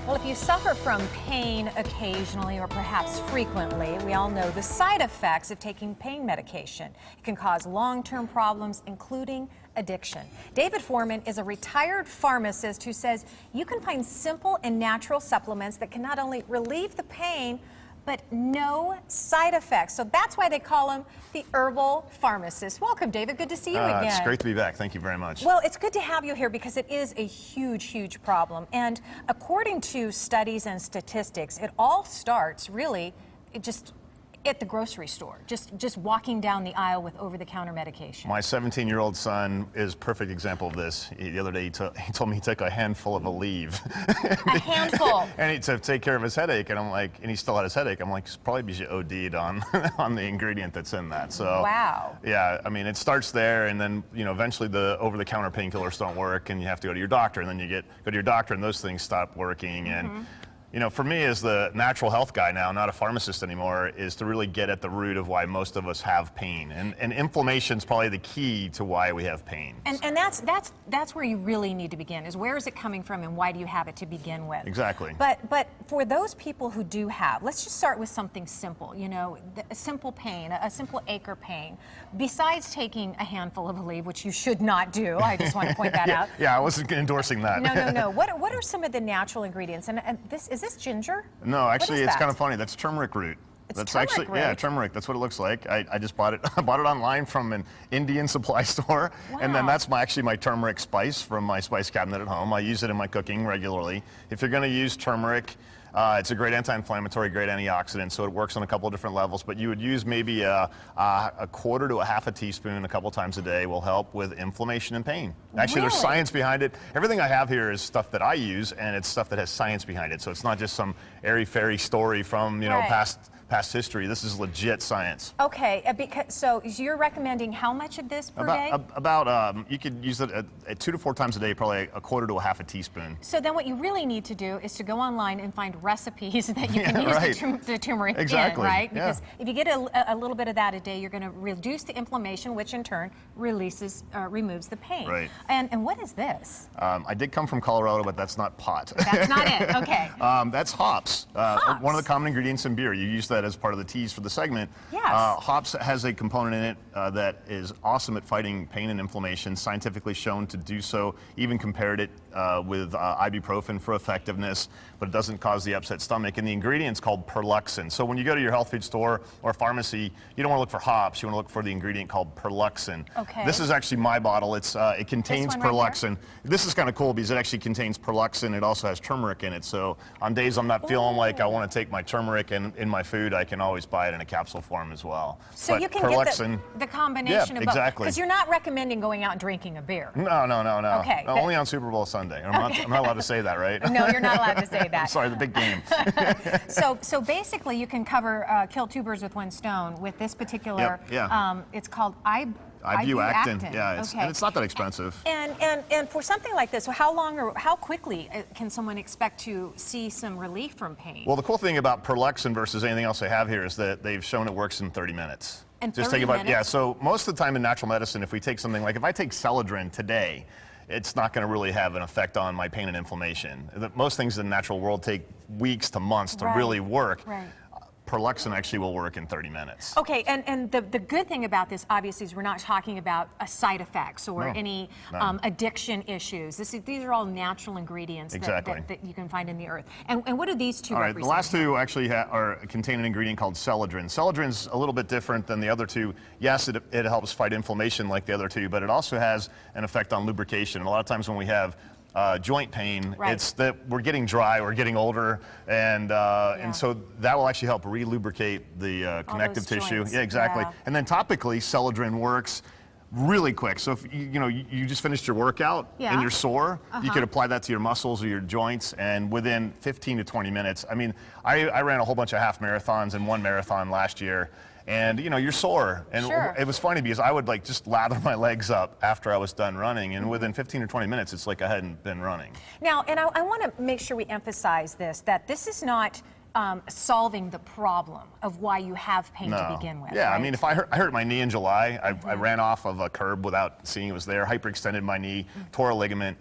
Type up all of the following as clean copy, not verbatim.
Well, if you suffer from pain occasionally or perhaps frequently, we all know the side effects of taking pain medication. It can cause long-term problems, including addiction. David Foreman is a retired pharmacist who says you can find simple and natural supplements that can not only relieve the pain, but no side effects. So that's why they call him the Herbal Pharmacist. Welcome, David. Good to see you again. It's great to be back. Thank you very much. Well, it's good to have you here because it is a huge, huge problem. And according to studies and statistics, it all starts really just at the grocery store, just walking down the aisle with over-the-counter medication. My 17-year-old son is a perfect example of this. The other day he told me he took a handful of Aleve. A handful? And to take care of his headache, and I'm like, and he still had his headache. I'm like, it's probably because you OD'd on on the ingredient that's in that. So wow. Yeah, I mean, it starts there, and then eventually the over-the-counter painkillers don't work, and you have to go to your doctor, and then you go to your doctor, and those things stop working, and. For me as the natural health guy now, not a pharmacist anymore, is to really get at the root of why most of us have pain. And inflammation is probably the key to why we have pain. And that's where you really need to begin, is where is it coming from and why do you have it to begin with? Exactly. But for those people who do have, let's just start with something simple, a simple pain, a simple ache or pain. Besides taking a handful of Aleve, which you should not do, I just want to point that out. Yeah, I wasn't endorsing that. No. What are some of the natural ingredients? And is this ginger? No, actually, it's kind of funny. That's turmeric root. That's actually root? Yeah, turmeric. That's what it looks like. I just bought it. I bought it online from an Indian supply store, wow. And then that's actually my turmeric spice from my spice cabinet at home. I use it in my cooking regularly. If you're going to use turmeric, it's a great anti-inflammatory, great antioxidant, so it works on a couple of different levels. But you would use maybe a quarter to a half a teaspoon a couple times a day will help with inflammation and pain. Actually, really? There's science behind it. Everything I have here is stuff that I use, and it's stuff that has science behind it. So it's not just some airy-fairy story from right. past history. This is legit science. Okay, so you're recommending how much of this per day? You could use it 2 to 4 times a day, probably a quarter to a half a teaspoon. So then what you really need to do is to go online and find recipes that you can use right. the turmeric exactly. in, right? Because yeah. if you get a little bit of that a day, you're going to reduce the inflammation, which in turn removes the pain. Right. And what is this? I did come from Colorado, but that's not pot. That's not it, okay. That's hops. Hops. One of the common ingredients in beer. You use that as part of the teas for the segment. Yes. Hops has a component in it that is awesome at fighting pain and inflammation, scientifically shown to do so, even compared it with ibuprofen for effectiveness, but it doesn't cause the upset stomach. And the ingredient's called perluxin. So when you go to your health food store or pharmacy, you don't want to look for hops, you want to look for the ingredient called perluxin. Okay. This is actually my bottle. It contains perluxin. This is kind of cool because it actually contains perluxin. It also has turmeric in it. So on days I'm not feeling like I want to take my turmeric in my food, I can always buy it in a capsule form as well. So you can get the combination of both. Exactly. Because you're not recommending going out and drinking a beer. No. Okay. No, only on Super Bowl Sunday. I'm not allowed to say that, right? No, you're not allowed to say that. Sorry, the big game. So basically you can kill 2 birds with 1 stone with this particular, it's called ibuactin. Yeah, okay. And it's not that expensive. And for something like this, how long or how quickly can someone expect to see some relief from pain? Well, the cool thing about perluxin versus anything else I have here is that they've shown it works in 30 minutes. In Just 30 think about minutes? Yeah, so most of the time in natural medicine, if we take something like, if I take Celadrin today, it's not going to really have an effect on my pain and inflammation. Most things in the natural world take weeks to months to really work. Right. Perluxin actually will work in 30 minutes. Okay, and the good thing about this, obviously, is we're not talking about side effects or any addiction issues. These are all natural ingredients that you can find in the earth. And what do these two represent? The last two actually contain an ingredient called Celadrin. Celadrin's a little bit different than the other two. Yes, it helps fight inflammation like the other two, but it also has an effect on lubrication. And a lot of times when we have joint pain, it's that we're getting dry, we're getting older, and so that will actually help re-lubricate the connective tissue. Joints. Yeah, exactly. Yeah. And then topically, Celadrin works really quick. So if you just finished your workout and you're sore, you could apply that to your muscles or your joints, and within 15 to 20 minutes. I mean, I ran a whole bunch of half marathons and 1 marathon last year. And you're sore, and it was funny because I would just lather my legs up after I was done running, and within 15 or 20 minutes, it's like I hadn't been running. Now, and I want to make sure we emphasize this, that this is not solving the problem of why you have pain to begin with. Yeah, right? I mean, if I hurt my knee in July, I ran off of a curb without seeing it was there, hyperextended my knee, tore a ligament.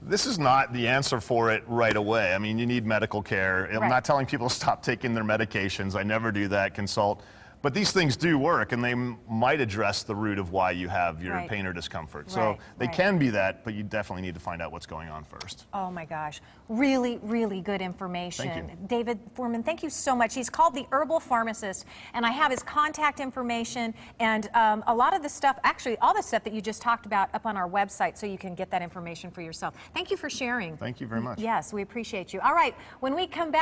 This is not the answer for it right away. I mean, you need medical care. I'm not telling people to stop taking their medications. I never do that. Consult. But these things do work, and they might address the root of why you have your pain or discomfort. So they can be that, but you definitely need to find out what's going on first. Oh my gosh, really, really good information. Thank you. David Foreman, thank you so much. He's called the Herbal Pharmacist, and I have his contact information and a lot of the stuff, actually all the stuff that you just talked about up on our website, so you can get that information for yourself. Thank you for sharing. Thank you very much. Yes, we appreciate you. All right, when we come back,